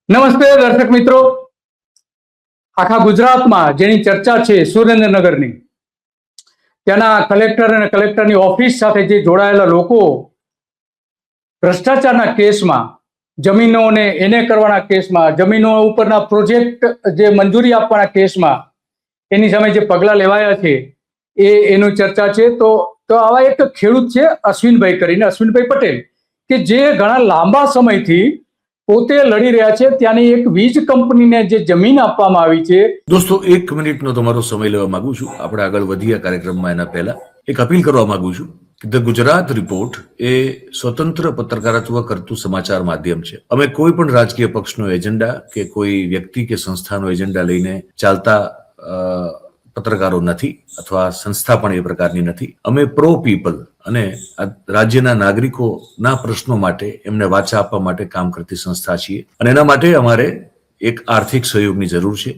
નમસ્તે દર્શક મિત્રો, આખા ગુજરાતમાં જેની ચર્ચા છે સુરેન્દ્રનગરની, ત્યાંના કલેક્ટર અને કલેક્ટરની ઓફિસ સાથે જે જોડાયેલા લોકો ભ્રષ્ટાચારના કેસમાં, જમીનોને એને કરવાના કેસમાં, જમીનો ઉપરના પ્રોજેક્ટ જે મંજૂરી આપવાના કેસમાં એની સામે જે પગલાં લેવાયા છે એની ચર્ચા છે. તો આવા એક ખેડૂત છે અશ્વિનભાઈ કરીને, અશ્વિનભાઈ પટેલ, કે જે ઘણા લાંબા સમયથી પોતે લડી રહ્યા છે. ત્યાંની એક વીજ કંપનીને જે જમીન આપવામાં આવી છે. દોસ્તો, 1 મિનિટનો તમારો સમય લેવા માંગુ છું. આપણે આગળ વધીએ કાર્યક્રમમાં એના પહેલા એક અપીલ કરવા માંગુ છું કે ધ ગુજરાત રિપોર્ટ એ સ્વતંત્ર પત્રકારત્વ કરતું સમાચાર માધ્યમ છે. અમે કોઈ પણ રાજકીય પક્ષનો એજન્ડા કે કોઈ વ્યક્તિ કે સંસ્થાનો એજન્ડા લઈને ચાલતા પત્રકારો નથી, અથવા સંસ્થા પણ એ પ્રકારની નથી. અમે પ્રો પીપલ અને રાજ્યના નાગરિકોના પ્રશ્નો માટે એમને વાચા આપવા માટે કામ કરતી સંસ્થા છીએ, અને એના માટે અમારે એક આર્થિક સહયોગની જરૂર છે,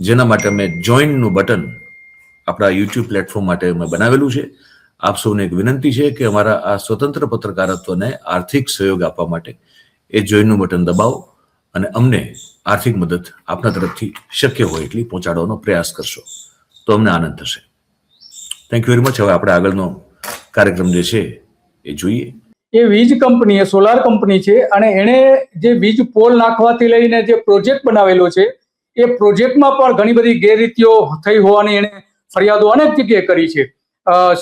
જેના માટે અમે જોઈનનું બટન આપણા યુટ્યુબ પ્લેટફોર્મ માટે અમે બનાવેલું છે. આપ સૌને એક વિનંતી છે કે અમારા આ સ્વતંત્ર પત્રકારત્વને આર્થિક સહયોગ આપવા માટે એ જોઈનનું બટન દબાવો અને અમને આર્થિક મદદ આપના તરફથી શક્ય હોય એટલી પહોંચાડવાનો પ્રયાસ કરશો તો અમને આનંદ થશે. Thank you very much. હવે આપણે આગળનો કાર્યક્રમ જે છે એ જોઈએ. એ વીજ કંપની, એ સોલાર કંપની છે, અને એણે જે વીજ પોલ નાખવાથી લઈને જે પ્રોજેક્ટ બનાવેલો છે એ પ્રોજેક્ટમાં પણ ઘણી બધી ગેરરીતિઓ થઈ હોવાની એણે ફરિયાદો અનેક જગ્યાએ કરી છે.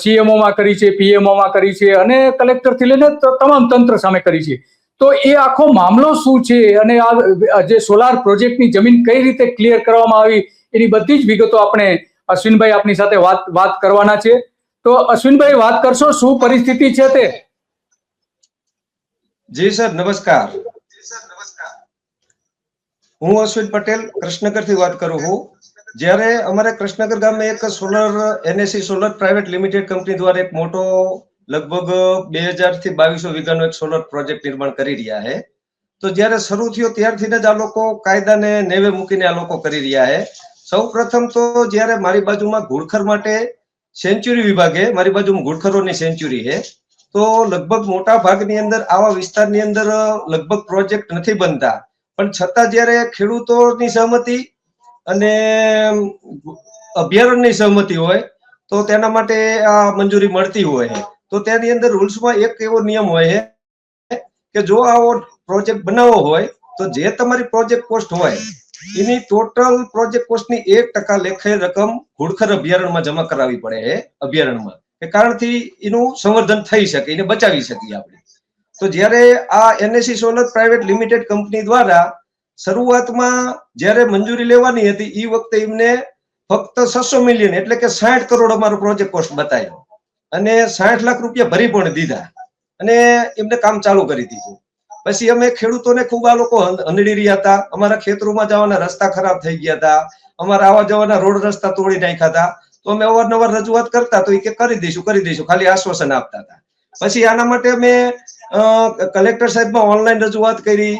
સીએમઓમાં કરી છે, પીએમઓમાં કરી છે, અને કલેક્ટરથી લઈને તમામ તંત્ર સામે કરી છે. તો એ આખો મામલો શું છે અને આ જે સોલાર પ્રોજેક્ટની જમીન કઈ રીતે ક્લિયર કરવામાં આવી એની બધી જ વિગતો આપણે અશ્વિનભાઈ આપની સાથે વાત કરવાના છે. તો અશ્વિનભાઈ, વાત કરશો, શું પરિસ્થિતિ છે તે? જી સર, નમસ્કાર. હું અશ્વિન પટેલ કૃષ્ણનગરથી વાત કરું છું. જ્યારે અમારે કૃષ્ણનગર ગામે એક solar NAC solar private limited company દ્વારા એક મોટો લગભગ 2000 થી 2200 વીઘાનો એક સોલર પ્રોજેક્ટ નિર્માણ કરી રહ્યા છે. તો જ્યારે શરૂ થયો ત્યારથી જ આ લોકો કાયદાને નેવે મૂકીને આ લોકો કરી રહ્યા છે. સૌ પ્રથમ તો જ્યારે મારી બાજુમાં ઘુડખર માટે સેન્ચુરી વિભાગે, મારી બાજુમાં ઘુડખરોની સેન્ચુરી છે, તો લગભગ મોટા ભાગની અંદર આવા વિસ્તારની અંદર લગભગ પ્રોજેક્ટ નથી બનતા. પણ છતાં જ્યારે ખેડૂતોની સહમતિ અને અભયારણ્યની સહમતિ હોય તો તેના માટે આ મંજૂરી મળતી હોય છે. તો તેની અંદર રૂલ્સમાં એક એવો નિયમ હોય છે કે જો આવો પ્રોજેક્ટ બનાવવો હોય તો જે તમારી પ્રોજેક્ટ કોસ્ટ હોય એની ટોટલ પ્રોજેક્ટ કોસ્ટની 1% લેખે રકમ ઘુડખર અભયારણ્યમાં જમા કરાવવી પડે છે. અભયારણ્યમાં કે કારણથી એનું સંવર્ધન થઈ શકે, એને બચાવી શકીએ આપણે. તો જ્યારે આ NAC solar private limited company દ્વારા શરૂઆતમાં જ્યારે મંજૂરી લેવાની હતી એ વખતે એમને ફક્ત 600 મિલિયન એટલે કે 60 કરોડ અમારો પ્રોજેક્ટ કોસ્ટ બતાવ્યો, અને 60 લાખ રૂપિયા ભરી પણ દીધા અને એમને કામ ચાલુ કરી દીધું. પછી અમે ખેડૂતોને ખૂબ આ લોકો હંદડી રહ્યા હતા. અમારા ખેતરોમાં જવાના રસ્તા ખરાબ થઈ ગયા હતા, અમારા આવવા જવાના રોડ રસ્તા તોડી નાખ્યા હતા. તો અમે અવારનવાર રજૂઆત કરતા તો એ કે કરી દઈશું, ખાલી આશ્વાસન આપતા હતા. પછી આના માટે અમે કલેક્ટર સાહેબમાં ઓનલાઈન રજૂઆત કરી,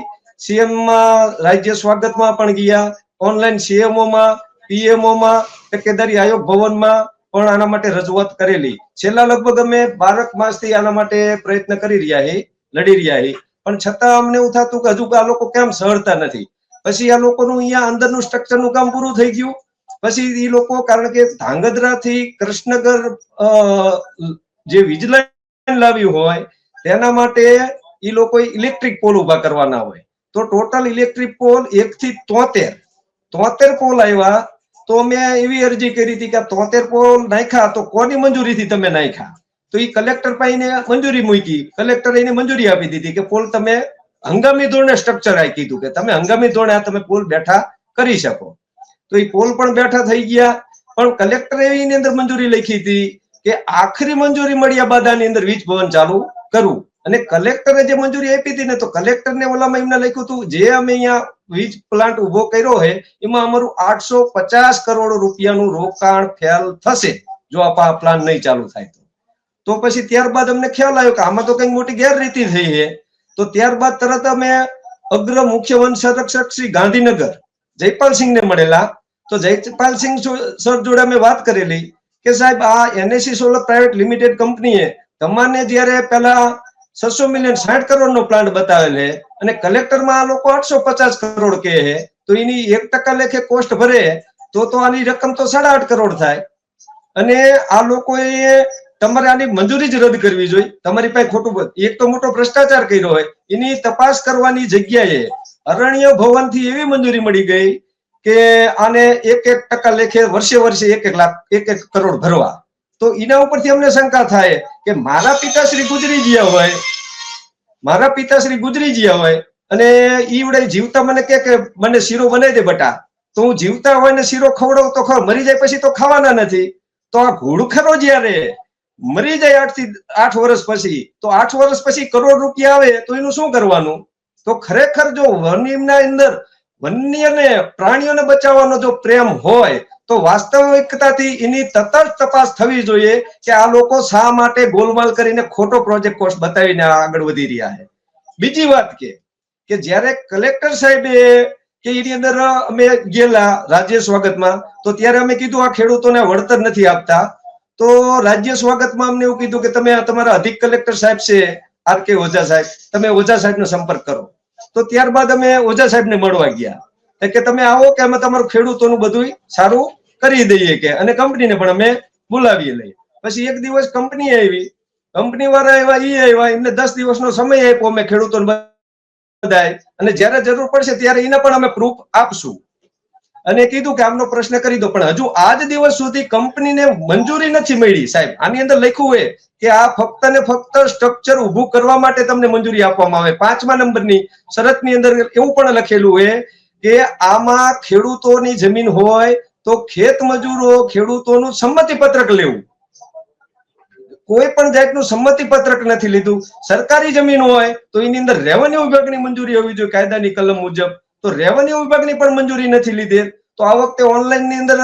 સીએમમાં રાજ્ય સ્વાગતમાં પણ ગયા, ઓનલાઈન સીએમઓમાં, પીએમઓમાં, ટેકેદારી આયોગ ભવનમાં પણ આના માટે રજૂઆત કરેલી. છેલ્લા લગભગ અમે 12 માસથી આના માટે પ્રયત્ન કરી રહ્યા છીએ, લડી રહ્યા છીએ. પણ છતાં અમને એવું થતું કે હજુ આ લોકો કેમ સહરતા નથી. પછી આ લોકોનું અહીંયા અંદરનું સ્ટ્રક્ચરનું કામ પૂરું થઈ ગયું. પછી એ લોકો, કારણ કે ધાંગધ્રાથી કૃષ્ણનગર જે વીજ લાઈન લાવ્યું હોય તેના માટે એ લોકો ઇલેક્ટ્રિક પોલ ઉભા કરવાના હોય. તો ટોટલ ઇલેક્ટ્રિક પોલ 1 થી 73 પોલ આવ્યા. તો અમે એવી અરજી કરી હતી કે 73 પોલ નાખ્યા તો કોની મંજૂરીથી તમે નાખ્યા? તો એ કલેક્ટર પાસે મંજૂરી મૂકી, કલેક્ટરે એને મંજૂરી આપી દીધી કે પોલ તમે હંગામી ધોરણે સ્ટ્રક્ચર આવી કીધું કે તમે હંગામી ધોરણે આ તમે પોલ બેઠા કરી શકો. તો એ પોલ પણ બેઠા થઈ ગયા. પણ કલેક્ટરે એની અંદર મંજૂરી લખી હતી કે આખરી મંજૂરી મળ્યા બાદ આની અંદર વીજ ભવન ચાલુ કરવું. અને કલેક્ટરે જે મંજૂરી આપી હતી ને, તો કલેક્ટરને ઓલામાં એમને લખ્યું હતું જે અમે અહીંયા વીજ પ્લાન્ટ ઉભો કર્યો છે એમાં અમારું 850 કરોડ રૂપિયાનું રોકાણ ફેલ થશે જો આ પ્લાન નહીં ચાલુ થાય તો. પછી ત્યારબાદ અમને ખ્યાલ આવ્યો કે આમાં તો કઈ મોટી ગેરરીતિ થઈ છે. તો ત્યારબાદ તરત અમે અગ્ર મુખ્ય વન સંરક્ષક શ્રી ગાંધીનગર જયપાલસિંહને મળેલા. તો જયપાલસિંહ સર જોડે અમે વાત કરેલી કે સાહેબ આ એનએસી સોલર પ્રાઇવેટ લિમિટેડ કંપનીએ તમારે જ્યારે પેલા 600 મિલિયન 60 કરોડનો પ્લાન્ટ બતાવેલ છે અને કલેક્ટરમાં આ લોકો 850 કરોડ કહે છે, તો એની 1% લેખે કોસ્ટ ભરે તો આની રકમ તો 8.5 કરોડ થાય. અને આ લોકોએ તમારે આની મંજૂરી જ રદ કરવી જોઈએ. તમારી પાસે ખોટું એક તો મોટો ભ્રષ્ટાચાર કર્યો હોય, એની તપાસ કરવાની જગ્યાએ અરણ્ય ભવનથી એવી મંજૂરી મળી ગઈ કે આને 1% લેખે વર્ષે 1 લાખ 1 કરોડ ભરવા. તો એના ઉપરથી અમને શંકા થાય કે મારા પિતાશ્રી ગુજરી ગયા હોય અને ઈવડે જીવતા મને કે મને શીરો બનાવી દે બટા, તો હું જીવતા હોય ને શીરો ખવડાવું તો મરી જાય પછી તો ખાવાના નથી. તો આ ઘોડખરો જયારે મરી જાય 8 થી 8 વર્ષ પછી, તો 8 વર્ષ પછી કરોડ રૂપિયા આવે તો એનું શું કરવાનું? તો ખરેખર જો વનના અંદર વન્યને પ્રાણીઓને બચાવવાનો જો પ્રેમ હોય તો વાસ્તવિકતાથી એની તટસ્થ તપાસ થવી જોઈએ કે આ લોકો શા માટે ગોલમાલ કરીને ખોટો પ્રોજેક્ટ કોસ્ટ બતાવીને આગળ વધી રહ્યા છે. બીજી વાત કે જ્યારે કલેક્ટર સાહેબે કે એની અંદર અમે ગયેલા રાજ્ય સ્વાગતમાં, તો ત્યારે અમે કીધું આ ખેડૂતોને વળતર નથી આપતા. તો રાજ્ય સ્વાગતમાં અમને એવું કીધું કે તમે તમારા અધિક કલેક્ટર સાહેબ છે આર.કે. ઓઝા સાહેબ, તમે ઓઝા સાહેબનો સંપર્ક કરો. તો ત્યારબાદ અમે ઓઝા સાહેબને મળવા ગયા કે તમે આવો કે અમે તમારું ખેડૂતોનું બધું સારું કરી દઈએ કે, અને કંપનીને પણ અમે બોલાવીએ લઈએ. પછી એક દિવસ કંપની આવી, કંપની વાળા આવ્યા, એમને 10 દિવસનો સમય આપ્યો અમે ખેડૂતોને બધાય, અને જ્યારે જરૂર પડશે ત્યારે એને પણ અમે પ્રૂફ આપશું અને કીધું કે આમનો પ્રશ્ન કરી દો. પણ હજુ આજ દિવસ સુધી કંપનીને મંજૂરી નથી મળી. સાહેબ આની અંદર લખ્યું હોય કે આ ફક્ત ને ફક્ત સ્ટ્રક્ચર ઉભું કરવા માટે તમને મંજૂરી આપવામાં આવે. 5મા નંબરની શરતની અંદર એવું પણ લખેલું હોય કે આમાં ખેડૂતોની જમીન હોય તો ખેત મજૂરો ખેડૂતોનું સંમતિ પત્રક લેવું. કોઈ પણ જાતનું સંમતિ પત્રક નથી લીધું. સરકારી જમીન હોય તો એની અંદર રેવન્યુ વિભાગની મંજૂરી હોવી જોઈએ કાયદાની કલમ મુજબ, તો રેવન્યુ વિભાગની પણ મંજૂરી નથી લીધી. તો આ વખતે ઓનલાઈન ની અંદર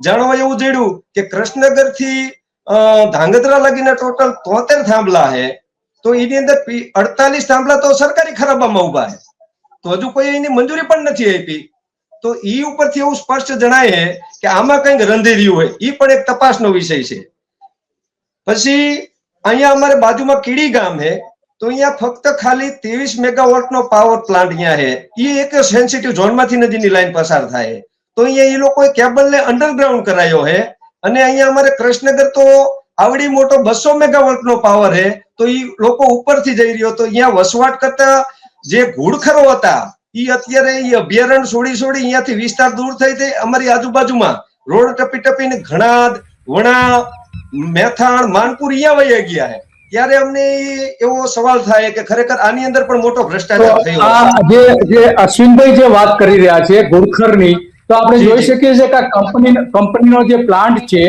જાણવા એવું જડ્યું કે કૃષ્ણનગર થી ધાંગધ્રા લગીના ટોટલ 73 થાંભલા છે, તો એની અંદર 48 થાંભલા તો સરકારી ખરાબામાં ઉભા છે, તો હજુ કોઈ એની મંજૂરી પણ નથી આપી. તો ઈ ઉપરથી એવું સ્પષ્ટ જણાય છે કે આમાં કંઈક રંધેર્યું હોય, ઈ પણ એક તપાસનો વિષય છે. પછી અહીંયા અમારે બાજુમાં કીડી ગામ છે, તો અહીંયા ફક્ત ખાલી 23 મેગાવોટનો પાવર પ્લાન્ટ અહીંયા છે. એ એક સેન્સિટિવ ઝોનમાંથી નદીની લાઈન પસાર થાય, તો અહીંયા એ લોકોએ કેબલને અંડરગ્રાઉન્ડ કરાયો છે. અને અહીંયા અમારે કૃષ્ણનગર તો આવડી મોટો 200 મેગાવોટનો પાવર છે, તો એ લોકો ઉપરથી જઈ રહ્યો. તો અહીંયા વસવાટ કરતા જે ઘોડખરો હતા એ અત્યારે એ અભયારણ્ય છોડી અહીંયાથી વિસ્તાર દૂર થઈ અમારી આજુબાજુમાં રોડ ટપીને ઘણાદ, વણા, મેથાણ, માનપુર અહીંયા વહી ગયા છે. ત્યારે અમને એવો સવાલ થાય કે ખરેખર આની અંદર પણ મોટો ભ્રષ્ટાચાર થયો. આ જે અશ્વિનભાઈ જે વાત કરી રહ્યા છે ઘોડખરની, તો આપણે જોઈ શકીએ છીએ કે કંપનીનો જે પ્લાન્ટ છે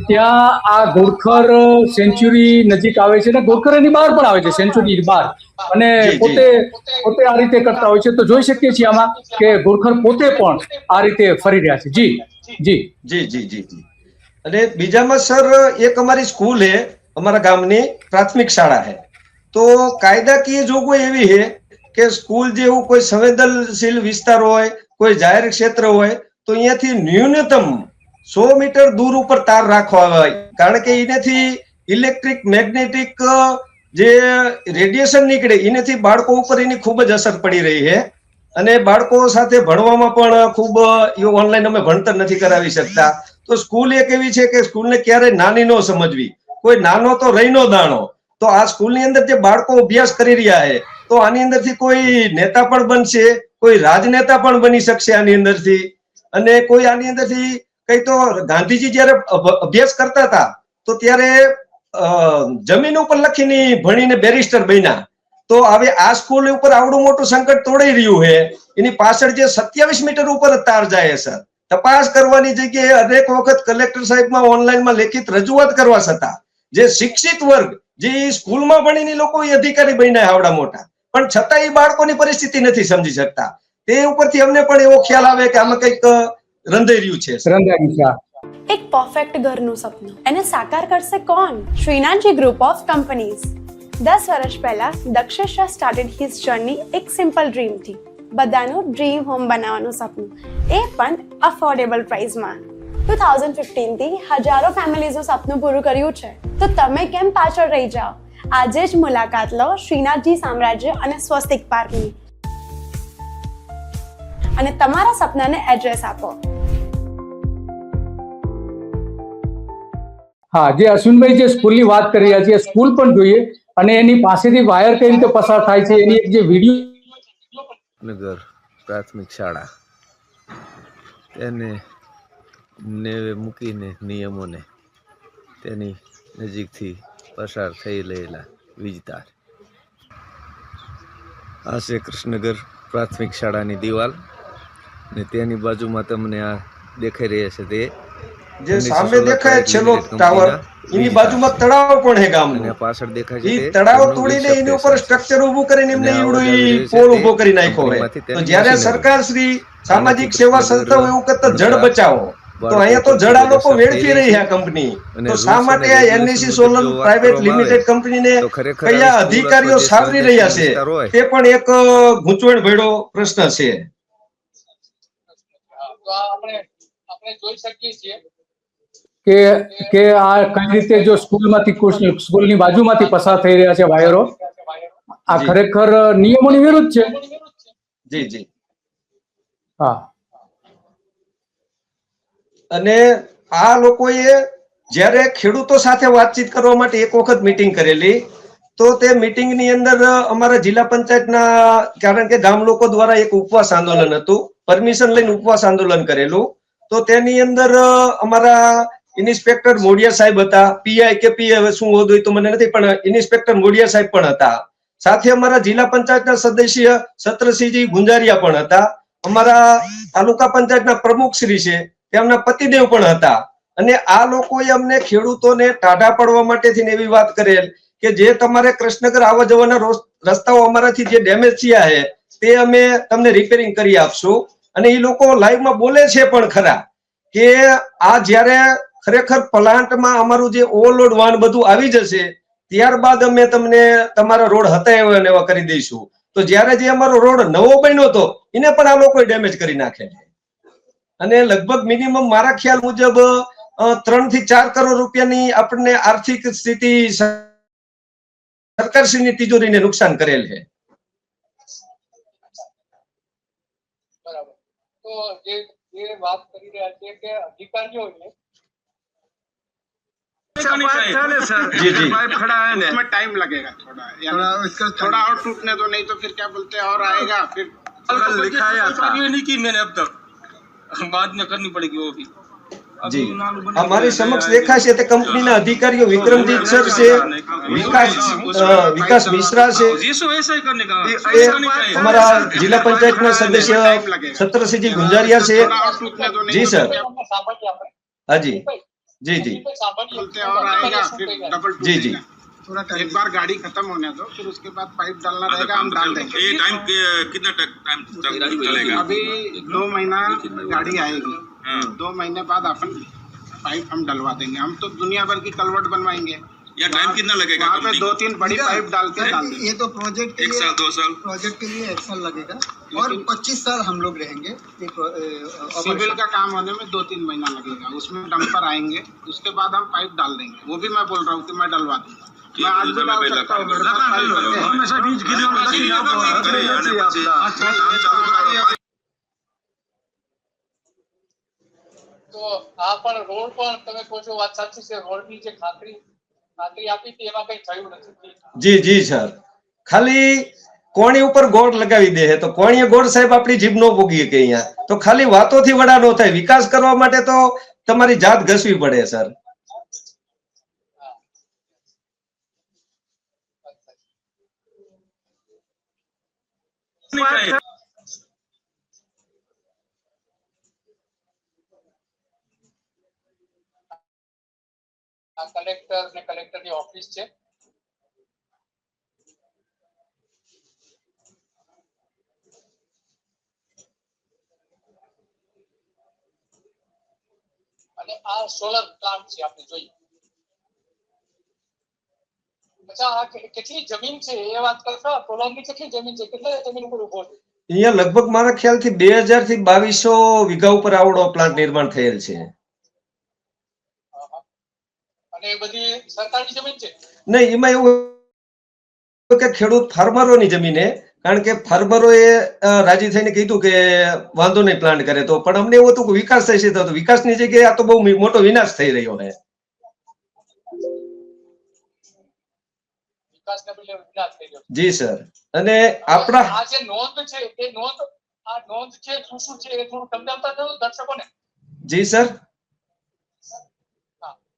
ત્યાં આ ઘોડખર સેન્ચુરી નજીક આવે છે અને ઘોડખર એની બહાર પણ આવે છે, સેન્ચુરી બહાર, અને પોતે આ રીતે કરતા હોય છે. તો જોઈ શકીએ છીએ આમાં કે ઘોડખર પોતે પણ આ રીતે ફરી રહ્યા છે. જી. અને બીજામાં સર એક અમારી સ્કૂલ છે, અમારા ગામની પ્રાથમિક શાળા છે. તો કાયદાકીય જોગવાઈ એવી છે કે સ્કૂલ જેવું કોઈ સંવેદનશીલ વિસ્તાર હોય, કોઈ જાહેર ક્ષેત્ર હોય, તો અહીંયાથી ન્યૂનતમ 100 મીટર દૂર ઉપર તાર રાખવા હોય, કારણ કે એનાથી ઇલેક્ટ્રિક મેગ્નેટિક જે રેડિયેશન નીકળે એનાથી બાળકો ઉપર એની ખૂબ જ અસર પડી રહી છે. અને બાળકો સાથે ભણવામાં પણ ખૂબ ઓનલાઈન અમે ભણતર નથી કરાવી શકતા. તો સ્કૂલ એક એવી છે કે સ્કૂલને ક્યારેય નાની ન સમજવી, કોઈ નાનો તો રહીનો દાણો. તો આ સ્કૂલની અંદર જે બાળકો અભ્યાસ કરી રહ્યા છે, તો આની અંદરથી કોઈ નેતા પણ બનશે, કોઈ રાજનેતા પણ બની શકશે આની અંદરથી. અને કોઈ આની અંદરથી કઈ તો ગાંધીજી જયારે અભ્યાસ કરતા હતા તો ત્યારે જમીન ઉપર લખીને ભણીને બેરિસ્ટર બન્યા. તો હવે આ સ્કૂલ ઉપર આવડું મોટું સંકટ તોડાઈ રહ્યું છે, એની પાછળ જે 27 મીટર ઉપર તાર જાય સર, તપાસ કરવાની જગ્યાએ અનેક વખત કલેક્ટર સાહેબમાં ઓનલાઈનમાં લેખિત રજૂઆત કરવા છતાં જે શિક્ષિત વર્ગ જે સ્કૂલમાં ભણીને લોકો અધિકારી બન્યા આવડા મોટા, પણ છતાં એ બાળકોની પરિસ્થિતિ નથી સમજી શકતા. તે ઉપરથી અમને પણ એવો ખ્યાલ આવે કે આમાં કંઈક રંધાઈ રહ્યું છે. એક પરફેક્ટ ઘરનું સપનું એને સાકાર કરશે કોણ? Shrinathji group of companies. 10 વર્ષ પહેલા દક્ષેશ સ્ટાર્ટેડ હિઝ જર્ની એક સિમ્પલ ડ્રીમ થી. બધાનું ડ્રીમ હોમ બનાવવાનું સપનું, એ પણ અફોર્ડેબલ પ્રાઇસમાં. 2015 થી હજારો ફેમિલીઝનું સપનું પૂરું કર્યું છે, તો તમે કેમ પાછળ રહી જાઓ? આજે જ મુલાકાત લો શ્રીનાથજી સામ્રાજ્ય અને સ્વસ્તિક પાર્કની અને તમારા સપનાને એડ્રેસ આપો. હા, જે અશ્વિનભાઈ જે સ્કૂલની વાત કરી રહ્યા છે, સ્કૂલ પણ જોઈએ અને એની પાસેથી વાયર કઈ રીતે પસાર થાય છે એની એક જે વિડીયો નગર પ્રાથમિક શાળા તેને નેવે મૂકીને નિયમોને તેની નજીકથી પસાર થઈ રહેલા વીજતાર. આ છે કૃષ્ણનગર પ્રાથમિક શાળાની દિવાલ ને તેની બાજુમાં તમને આ દેખાઈ રહ્યા છે તે જે સામે દેખાય છેલ્લો ટાવર, એની બાજુમાં તળાવ પણ છે ગામનું. પાછળ દેખાય ઈ છે તળાવ તોડીને એની ઉપર સ્ટ્રક્ચર ઊભું કરીને એમને ઈવડું ઈ પોલ ઊભો કરી નાખ્યો હોય. તો જ્યારે સરકાર શ્રી સામાજિક સેવા સંસ્થાઓ એવું કહેતા જળ બચાવો, તો અહીંયા તો જળ આ લોકો વેડફી રહી છે આ કંપની. તો શા માટે આ એનએસસી સોલર પ્રાઇવેટ લિમિટેડ કંપનીને કયા અધિકારીઓ સાવરી રહ્યા છે તે પણ એક ગૂંચવણ ભર્યો પ્રશ્ન છે. તો આપણે જોઈ શકીએ છીએ કે આ કઈ રીતે જો સ્કૂલની બાજુમાંથી પસાર થઈ રહ્યા છે વાયરો, આ ખરેખર નિયમોની વિરુદ્ધ છે. જી જી. હા, અને આ લોકોએ જ્યારે ખેડૂતો સાથે વાતચીત કરવા માટે એક વખત મીટિંગ કરેલી, તો તે મીટિંગની અંદર અમારા જિલ્લા પંચાયતના, કારણ કે ગામ લોકો દ્વારા એક ઉપવાસ આંદોલન હતું, પરમિશન લઈને ઉપવાસ આંદોલન કરેલું. તો તેની અંદર અમારા ઇન્સ્પેક્ટર મોડિયા સાહેબ હતા, પીઆઈ કે પી હવે શું હોદ હોય તો મને નથી, પણ ઇન્સ્પેક્ટર મોડિયા સાહેબ પણ હતા. સાથે અમારા જિલ્લા પંચાયતના સદસ્ય સત્રસિંહજી ગુંજારિયા પણ હતા. અમારા તાલુકા પંચાયતના પ્રમુખ શ્રી છે તેમના પતિદેવ પણ હતા. અને આ લોકોએ અમને ખેડૂતોને ટાઢા પડવા માટેથી એવી વાત કરેલ કે જે તમારે કૃષ્ણનગર આવવા જવાના રસ્તાઓ અમારાથી જે ડેમેજ થયા છે તે અમે તમને રિપેરિંગ કરી આપશું. અને એ લોકો લાઈવમાં બોલે છે પણ ખરા કે આ જ્યારે ખરેખર પ્લાન્ટમાં અમારું જે ઓવરલોડ વાહન બધું આવી જશે ત્યારબાદ અમે તમને તમારા રોડ હતા એવા કરી દઈશું. તો જ્યારે જે અમારો રોડ નવો બન્યો હતો એને પણ આ લોકોએ ડેમેજ કરી નાખે છે. અને લગભગ મિનિમમ મારા ખ્યાલ મુજબ 3 થી 4 કરોડ રૂપિયાની આપણને આર્થિક સ્થિતિ સરકારશ્રીની તિજોરીને નુકસાન કરેલ છે. બરાબર. તો જે વાત કરી રહ્યા છે કે અધિકારીઓને जी जी पाइप खड़ा है ना, उसमें टाइम लगेगा थोड़ा और टूटने दो, नहीं तो फिर क्या बोलते हैं और आएगा फिर कल लिखाया था नहीं की मैंने अब तक बाद में करनी पड़ेगी वो भी. जी हमारी समक्ष देखा છે તે કંપનીના અધિકારીઓ વિક્રમજીત સર છે, વિકાસ મિશ્રા છે, हमारा जिला पंचायत सदस्य सत्रसिंहजी गुंजारिया से. जी सर. हाँ जी जी जी और आएगा फिर डबल जी जी. एक बार गाड़ी खत्म होने दो, फिर उसके बाद पाइप डालना रहेगा, हम डाल देंगे. टाइम कितना टाइम चलेगा? अभी 2 महीना गाड़ी आएगी, 2 महीने बाद अपन पाइप हम डलवा देंगे. हम तो दुनिया भर की कलवट बनवाएंगे. या टाइम कितना लगेगा? वहाँ पे 2-3 बड़ी पाइप डाल के डाल देंगे. ये तो प्रोजेक्ट 1 साल 2 साल प्रोजेक्ट के लिए 1 साल लगेगा और 25 साल हम लोग रहेंगे. सिविल का काम होने में 2-3 महीना लगेगा. उसमें डंपर आएंगे, उसके बाद हम पाइप डाल देंगे. वो भी मैं बोल रहा हूँ कि मैं डलवा दूंगा. मैं आज भी डाल सकता हूँ, मेरे पास पाइप है. તો આ પણ રોડ પણ તમે કહો છો વાત સાચી છે, રોડની જે ખાતરી આપી હતી એમાં કઈ થયું નથી. जी जी सर. ખાલી કોણી ઉપર ગોળ લગાવી દે છે તો કોણીએ ગોળ સાહેબ આપણી જીભ નો પોગી કે અહીંયા તો ખાલી વાતોથી વડા નો થાય. વિકાસ કરવા માટે તો તમારી જાત ઘસવી પડે સર. આ કલેક્ટર ને કલેક્ટરની ઓફિસ છે. અને આ સોલર પ્લાન્ટ છે આપણે જોઈએ. અચ્છા, આ કેટલી જમીન છે એ વાત કરશો? સોલરની કેટલી જમીન છે, કેટલા જમીન ઉપર ઉભો છે? અહીંયા લગભગ મારા ખ્યાલથી 2000 થી 2200 વીઘા ઉપર આવડો પ્લાન્ટ નિર્માણ થયેલ છે. અને એ બધી સરકારી જમીન છે? નહીં, એમાં એવું કે ખેડૂત ફાર્મરોની જમીને, કારણ કે ફાર્મરોએ રાજી થઈને કીધું કે વાંધો નહીં પ્લાન્ટ કરે, તો પણ અમને એવું હતું કે વિકાસ થશે, તો વિકાસની જગ્યાએ આ તો બહુ મોટો વિનાશ થઈ રહ્યો છે. વિકાસને બદલે વિનાશ થઈ ગયો. જી સર. અને આપણા આ જે નોંધ છે એ નોંધ છે શું છે એ થોડું સમજાવતા જાઓ દર્શકોને. જી સર.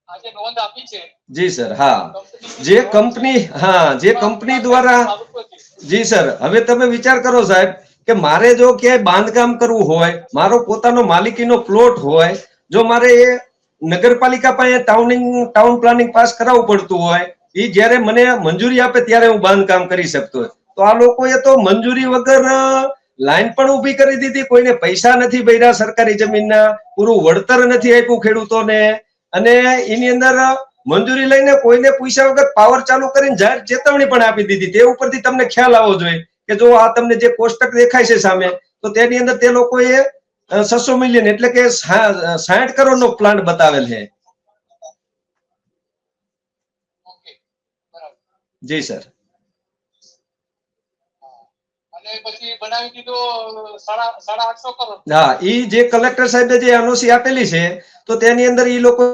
આ જે નોંધ આપી છે. જી સર. હા, જે કંપની દ્વારા. જી સર. હવે તમે વિચાર કરો સાહેબ કે મારે જો ક્યાંય બાંધકામ કરવું હોય, મારો પોતાનો માલિકીનો પ્લોટ હોય, જો મારે એ નગરપાલિકા પાસે ટાઉન પ્લાનિંગ પાસ કરાવવું પડતું હોય, એ જયારે મને મંજૂરી આપે ત્યારે હું બાંધકામ કરી શકતો હોય, તો આ લોકોએ તો મંજૂરી વગર લાઈન પણ ઉભી કરી દીધી, કોઈને પૈસા નથી ભર્યા સરકારી જમીનના, પૂરું વળતર નથી આપ્યું ખેડૂતોને, અને એની અંદર મંજૂરી લઈને કોઈને પૂછ્યા વગર પાવર ચાલુ કરીને જાહેર ચેતવણી પણ આપી દીધી. તે ઉપરથી તમને ખ્યાલ આવવો જોઈએ કે જો આ તમને જે કોષ્ટક દેખાય છે સામે, તો તેની અંદર તે લોકોએ 600 મિલિયન એટલે કે 60 કરોડનો પ્લાન્ટ બતાવેલ છે. જી સર. અને પછી બનાવી દીધો 850 કરોડ. હા, ઈ જે કલેક્ટર સાહેબે જે એનઓસી આપેલી છે, તો તેની અંદર ઈ લોકો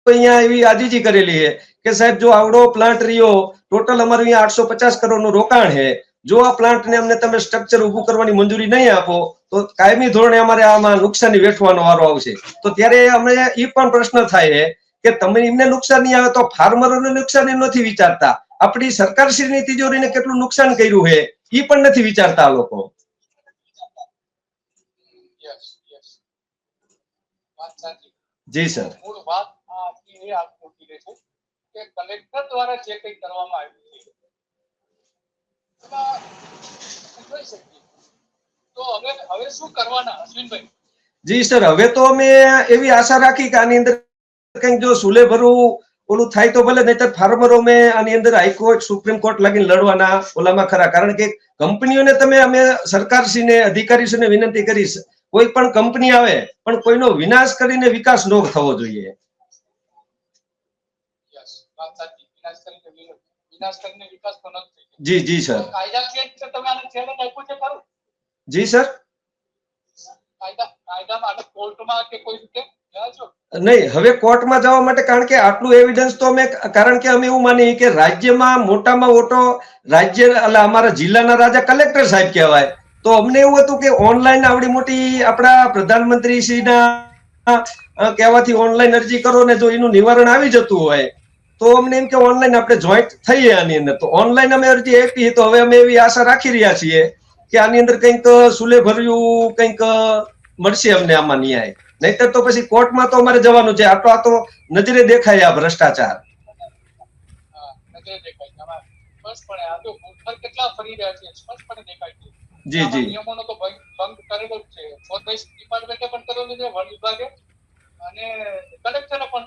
અહીંયા એવી આજીજી કરેલી છે કે સાહેબ જો આવડો પ્લાન્ટ રહ્યો, ટોટલ અમારું અહીંયા 850 કરોડનું રોકાણ છે, જો આ પ્લાન્ટને અમને તમે સ્ટ્રક્ચર ઉભું કરવાની મંજૂરી નહીં આપો તો કાયમી ધોરણે અમારે આમાં નુકસાની વેઠવાનો વારો આવશે. તો ત્યારે અમે એ પણ પ્રશ્ન થાય છે કે તમે એમને નુકસાન નહીં આવે તો ફાર્મરોને નુકસાની નથી વિચારતા, આપણી સરકારશ્રીની તિજોરીને કેટલું નુકસાન કર્યું છે એ પણ નથી વિચારતા આ લોકો. જી સર. મૂળ વાત એ આપતી રહે છે કે કલેક્ટર દ્વારા જે કંઈ કરવામાં આવ્યું છે એમાં જોઈ શકીએ તો હવે શું કરવાના અશ્વિનભાઈ? જી સર. હવે તો અમે એવી આશા રાખી કે આની અંદર કંઈક જો સુલે ભરવું ઓલું થાય તો ભલે, નહીતર ફાર્મરો મેં આની અંદર હાઈકોર્ટ સુપ્રીમ કોર્ટ લગીને લડવાના ઓલામાં ખરા. કારણ કે કંપનીઓને અમે સરકારશ્રીને અધિકારીશ્રીને વિનંતી કરીશ, કોઈ પણ કંપની આવે પણ કોઈનો વિનાશ કરીને વિકાસ ન થવો જોઈએ. જી જી સર. જી સર. નહીં, હવે કોર્ટમાં જવા માટે, કારણ કે આટલું એવિડન્સ તો કારણ કે અમે એવું માની કે રાજ્યમાં મોટામાં મોટો રાજ્ય એટલે અમારા જિલ્લાના રાજા કલેક્ટર સાહેબ કહેવાય, તો અમને એવું હતું કે ઓનલાઈન આવડી મોટી આપણા પ્રધાનમંત્રી શ્રીના કહેવાથી ઓનલાઈન અરજી કરો ને જો એનું નિવારણ આવી જતું હોય તો અમને એમ કે ઓનલાઈન આપણે જોઈન્ટ થઈએ આની અંદર. તો ઓનલાઈન અમે અરજી આપી, તો હવે અમે એવી આશા રાખી રહ્યા છીએ કે આની અંદર કંઈક સુલે ભર્યું કંઈક મળશે અમને આમાં ન્યાય. નહીતર તો પછી કોર્ટમાં તો અમારે જવાનું છે. આ તો નજરે દેખાય આ ભ્રષ્ટાચાર. જી જી. નિયમોનો તો ભંગ કરેલો જ છે. ફોરેસ્ટ ડિપાર્ટમેન્ટે પણ કરેલો છે, વન વિભાગે અને કલેક્ટરે પણ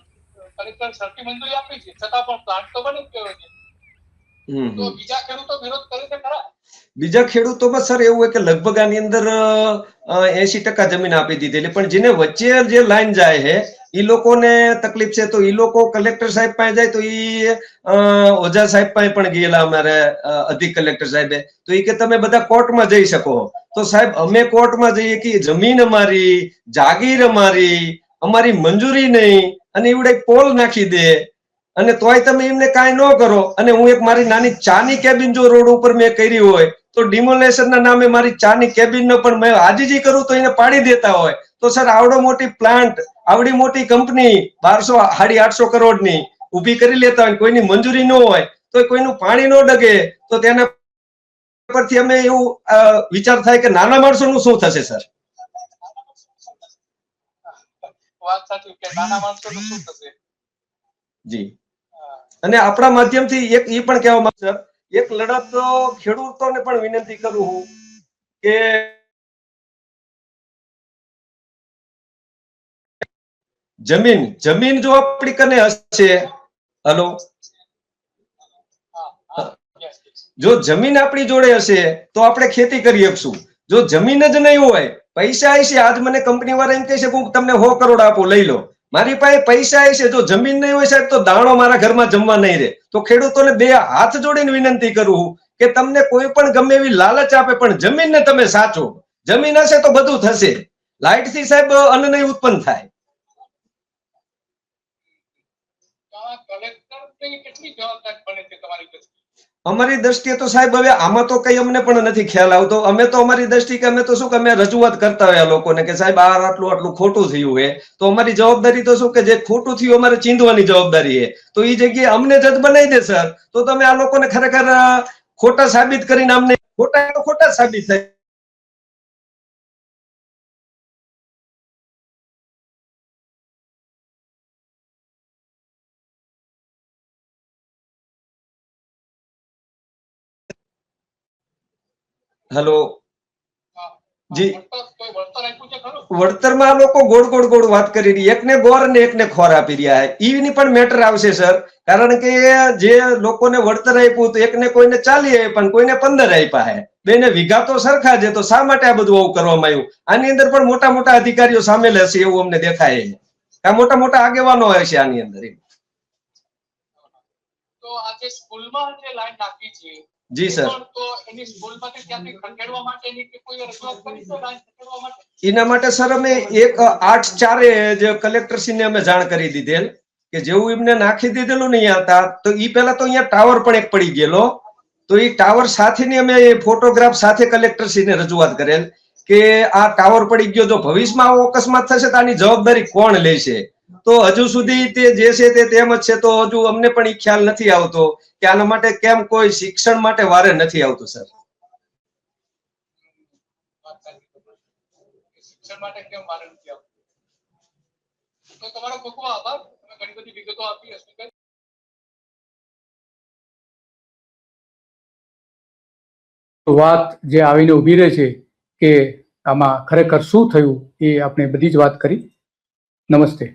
કલેક્ટર સરકારી મંજૂરી આપી છે, છતાં પણ પ્લાન્ટ તો બની જ ગયો છે. તો બીજા ખેડૂતો વિરોધ કરે છે ખરા? બીજા ખેડૂતોમાં સર એવું હોય કે લગભગ આની અંદર 80% જમીન આપી દીધેલી, પણ જેને વચ્ચે જે લાઈન જાય છે એ લોકોને તકલીફ છે. તો એ લોકો કલેક્ટર સાહેબ પાસે જાય તો એ ઓઝા સાહેબ પાસે પણ ગયેલા અમારે અધિક કલેક્ટર સાહેબે, તો એ કે તમે બધા કોર્ટમાં જઈ શકો. તો સાહેબ અમે કોર્ટમાં જઈએ કે જમીન અમારી, જાગીર અમારી મંજૂરી નહીં, અને એવડે પોલ નાખી દે અને તોય તમે એમને કાંઈ ન કરો. અને હું એક મારી નાની ચાની કેબિન જો રોડ ઉપર મેં કરી હોય તો ડિમોલેશન ના નામે મારી ચાની કેબિન નો પણ મેં આજીજી કરું તો એને પાડી દેતા હોય. તો સર આવડો મોટી પ્લાન્ટ, આવડી મોટી કંપની 850 કરોડની ઉભી કરી લેતા હોય, કોઈની મંજૂરી ન હોય તો કોઈનું પાણી ન ડગે, તો તેના પરથી અમે એવું વિચાર થાય કે નાના માણસોનું શું થશે સર? વાત સાચી કે નાના માણસોનું શું થશે? જી. અને આપણા માધ્યમથી એક એ પણ કહેવા માંગુ સર, એક લડત તો ખેડૂતોને પણ વિનંતી કરું હું કે જમીન જો આપણી કને હશે, હલો, જો જમીન આપણી જોડે હશે તો આપણે ખેતી કરી શકશું. જો જમીન જ નહીં હોય, પૈસા હશે, આજ મને કંપની વાળા એમ કહે છે કે હું તમને 100 કરોડ આપું લઈ લો, મારી પાસે પૈસા છે, જો જમીન નહીં હોય સાહેબ તો દાણો મારા ઘરમાં જમવા નહીં રહે. તો ખેડૂતોને બે હાથ જોડીને વિનંતી કરું કે તમને કોઈ પણ ગમે એવી લાલચ આપે પણ જમીનને તમે સાચો. જમીન હશે તો બધું થશે. લાઇટ થી સાહેબ અન્ન નહીં ઉત્પન્ન થાય. કલેક્ટર કેટલી જવાબદારી બને છે તમારી દ્રષ્ટિએ? અમારી દ્રષ્ટિએ તો સાહેબ હવે આમાં તો કઈ અમને પણ નથી ખ્યાલ આવતો. અમે તો અમારી દ્રષ્ટિ કે અમે તો શું કે અમે રજૂઆત કરતા હોય લોકોને કે સાહેબ આટલું આટલું ખોટું થયું છે. તો અમારી જવાબદારી તો શું કે જે ખોટું થયું અમારે ચીંધવાની જવાબદારી છે. તો એ જગ્યાએ અમને જજ બનાવી દે સર તો તમે આ લોકોને ખરેખર ખોટા સાબિત કરીને અમને ખોટા સાબિત થાય. હેલો જી, કોઈ વળતર આપ્યું છે ખરું? વળતરમાં આ લોકો ગોળ વાત કરી રહી, એકને ગોર અને એકને ખોર આપી રહ્યા છે. ઈની પણ મેટર આવશે સર, કારણ કે જે લોકોને વળતર આપ્યું તો એકને કોઈને 40 આપ્યા કોઈને 15 આપ્યા છે. બેને વીઘા તો સરખા છે, તો શા માટે આ બધું આવું કરવામાં આવ્યું? આની અંદર પણ મોટા મોટા અધિકારીઓ સામેલ હશે એવું અમને દેખાય છે. આ મોટા મોટા આગેવાનો હશે આની અંદર. તો આ જે સ્કૂલમાં જે લાઈન નાખી છે જી સર, તો એની સ્કૂલમાંથી ત્યાંથી ખસેડવા માટેની કે કોઈ રજૂઆત કરી છે લાઈન ખસેડવા માટે? એના માટે સર અમે 8/4 જે કલેક્ટરશ્રીને અમે જાણ કરી દીધેલ કે જેવું એમને નાખી દીધેલું ને અહીંયા તો ઈ પહેલા તો અહીંયા ટાવર પણ એક પડી ગયેલો. તો એ ટાવર સાથેની અમે ફોટોગ્રાફ સાથે કલેક્ટરશ્રીને રજૂઆત કરેલ કે આ ટાવર પડી ગયો, જો ભવિષ્યમાં આવો અકસ્માત થશે તો આની જવાબદારી કોણ લેશે? તો હજુ સુધી તે જે છે તે તેમ જ છે. તો હજુ અમને પણ એ ખ્યાલ નથી આવતો કે આના માટે કેમ કોઈ શિક્ષણ માટે વારે નથી આવતું સર. શિક્ષણ માટે કેમ મારે નથી આવતું? તો તમારો ખૂબ ખૂબ આભાર. તમે ઘણી બધી વિગતો આપી હશે. વાત જે આવીને ઊભી રહે છે કે આમાં ખરેખર શું થયું એ આપણે બધી જ વાત કરી. નમસ્તે.